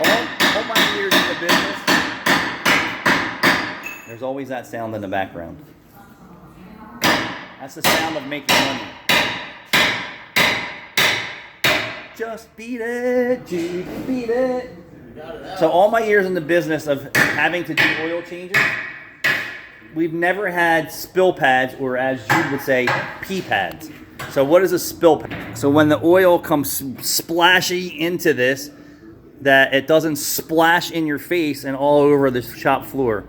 all my years in the business, there's always that sound in the background. That's the sound of making money. Just beat it, Jude, beat it. So all my years in the business of having to do oil changes, we've never had spill pads, or as Jude would say, pee pads. So what is a spill pad? So when the oil comes splashy into this, that it doesn't splash in your face and all over the shop floor.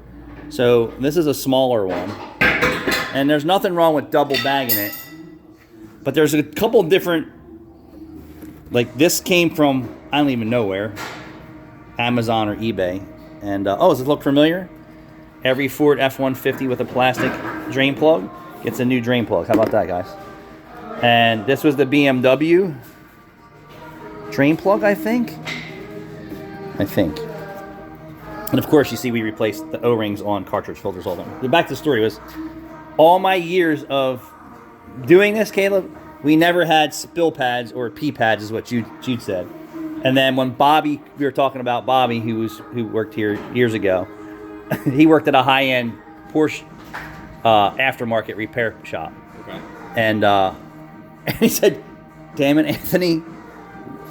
So this is a smaller one. And there's nothing wrong with double bagging it. But there's a couple different, like this came from, I don't even know where, Amazon or eBay. And, does it look familiar? Every Ford F-150 with a plastic drain plug gets a new drain plug. How about that, guys? And this was the BMW drain plug, I think. And of course, you see we replaced the O-rings on cartridge filters all the time. Back to the story was, all my years of doing this, Caleb, we never had spill pads or pee pads, is what Jude said. And then when Bobby, we were talking about Bobby, who worked here years ago. He worked at a high-end Porsche aftermarket repair shop. Okay. And he said, "Damn it, Anthony,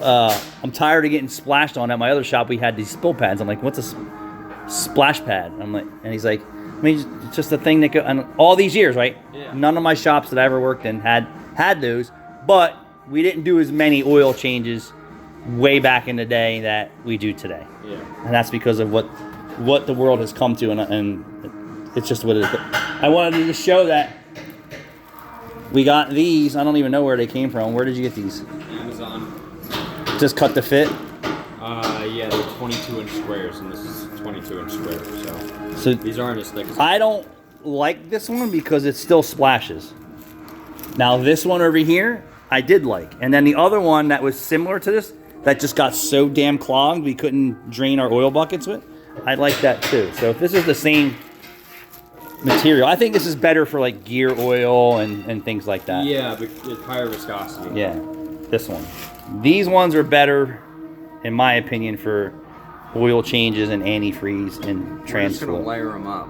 I'm tired of getting splashed on. At my other shop, we had these spill pads." I'm like, "What's a splash pad?" And he's like, "I mean, it's just a thing that go." And all these years, right? Yeah. None of my shops that I ever worked in had those, but we didn't do as many oil changes way back in the day that we do today. Yeah. And that's because of what the world has come to, and it's just what it is. But I wanted to just show that we got these. I don't even know where they came from. Where did you get these? Amazon. Just cut to fit? Yeah, they're 22-inch squares, and this is 22-inch square. So these aren't as thick as... I don't like this one because it still splashes. Now this one over here, I did like. And then the other one that was similar to this, that just got so damn clogged we couldn't drain our oil buckets with, I like that too. So if this is the same material, I think this is better for like gear oil and things like that. Yeah, but it's higher viscosity. Yeah, this one. These ones are better, in my opinion, for oil changes and antifreeze and We're transfer. just gonna layer them up.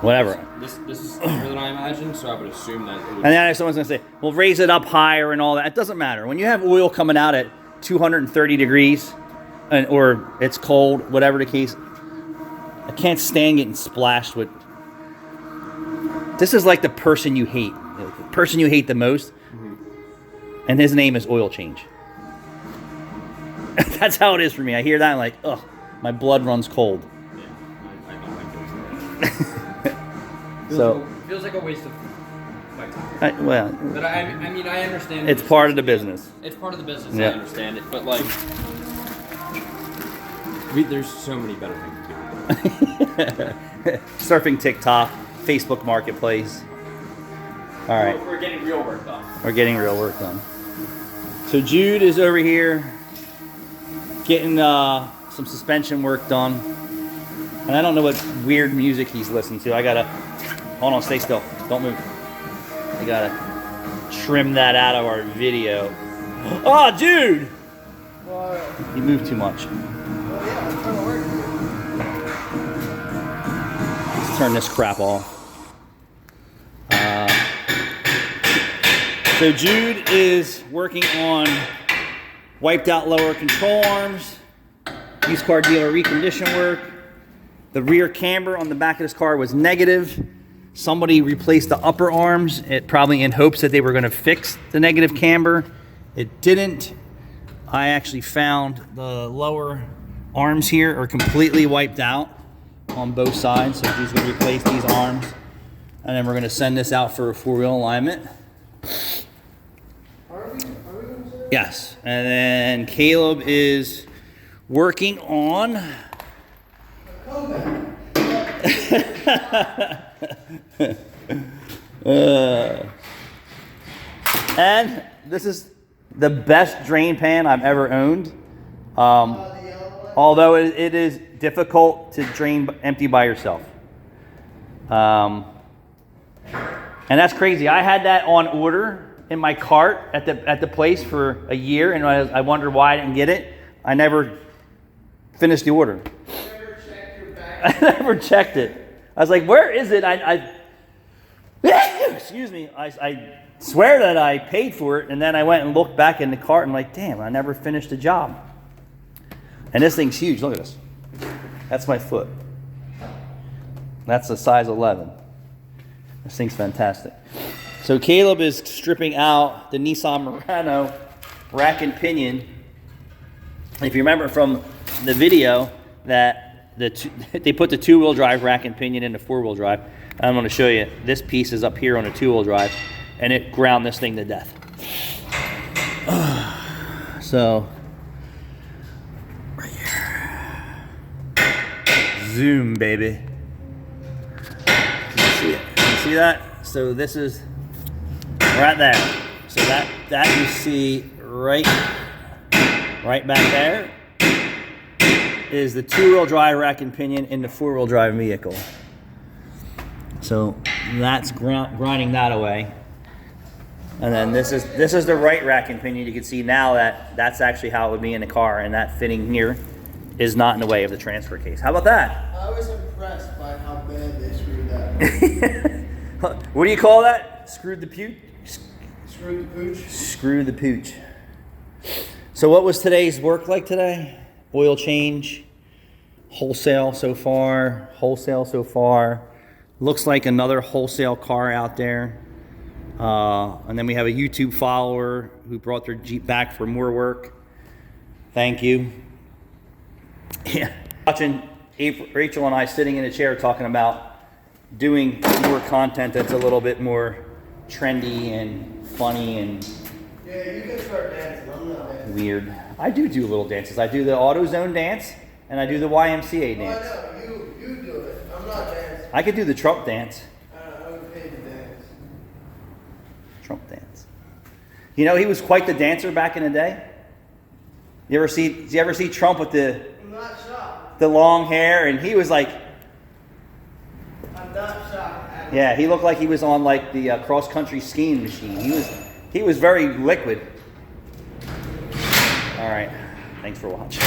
Whatever. This is thicker than I imagined, so I would assume that it would... And then someone's gonna say, well, raise it up higher and all that. It doesn't matter. When you have oil coming out at 230 degrees, or it's cold, whatever the case, I can't stand getting splashed with. This is like the person you hate. The person you hate the most. And his name is oil change. That's how it is for me. I hear that and I'm like, ugh, my blood runs cold. Yeah, I don't like those. So feels like a waste of my time. But I mean, I understand. It's part of the business. It's part of the business. Yeah. I understand it, but like, there's so many better things to do. Surfing TikTok, Facebook Marketplace. All right. We're getting real work done. We're getting real work done. So Jude is over here getting some suspension work done. And I don't know what weird music he's listening to. I gotta, hold on, stay still. Don't move. I gotta trim that out of our video. Oh, Jude! What? You move too much. Well, yeah, it's gonna work. Let's turn this crap off. So Jude is working on wiped out lower control arms, used car dealer recondition work. The rear camber on the back of this car was negative. Somebody replaced the upper arms, probably in hopes that they were going to fix the negative camber. It didn't. I actually found the lower arms here are completely wiped out on both sides. So he's going to replace these arms. And then we're going to send this out for a four-wheel alignment. Yes, and then Caleb is working on. And this is the best drain pan I've ever owned. Although it is difficult to drain empty by yourself. And that's crazy. I had that on order in my cart at the place for a year, and I wondered why I didn't get it. I never finish the order. Never check your I bag. never checked it. I was like, where is it? Excuse me. I swear that I paid for it, and then I went and looked back in the cart and I'm like, damn, I never finished the job. And this thing's huge. Look at this. That's my foot. That's a size 11. This thing's fantastic. So Caleb is stripping out the Nissan Murano rack and pinion. If you remember from the video that they put the two-wheel drive rack and pinion into four-wheel drive. I'm going to show you. This piece is up here on a two-wheel drive, and it ground this thing to death. So, right here. Zoom, baby. Can you see it? Can you see that? So this is right there. So that you see right back there is the two-wheel drive rack and pinion in the four-wheel drive vehicle. So that's grinding that away. And then this is the right rack and pinion. You can see now that that's actually how it would be in the car, and that fitting here is not in the way of the transfer case. How about that? I was impressed by how bad they screwed that. What do you call that? Screwed the pooch? Screwed the pooch. Screw the pooch. So what was today's work like today? Oil change, wholesale so far. Looks like another wholesale car out there. And then we have a YouTube follower who brought their Jeep back for more work. Thank you. Yeah. Watching Rachel and I sitting in a chair talking about doing more content that's a little bit more trendy and funny and Yeah, you can start dancing. I'm not dancing. weird. I do little dances. I do the AutoZone dance and I do the YMCA Well, I dance. know. You do it. I'm not dancing. I could do the Trump dance. I would pay to dance. Trump dance. You know, he was quite the dancer back in the day. Did you ever see Trump with I'm not shocked. the long hair? And he was like, I'm not shocked. yeah, he looked like he was on like the cross country skiing machine. He was very liquid. All right, thanks for watching.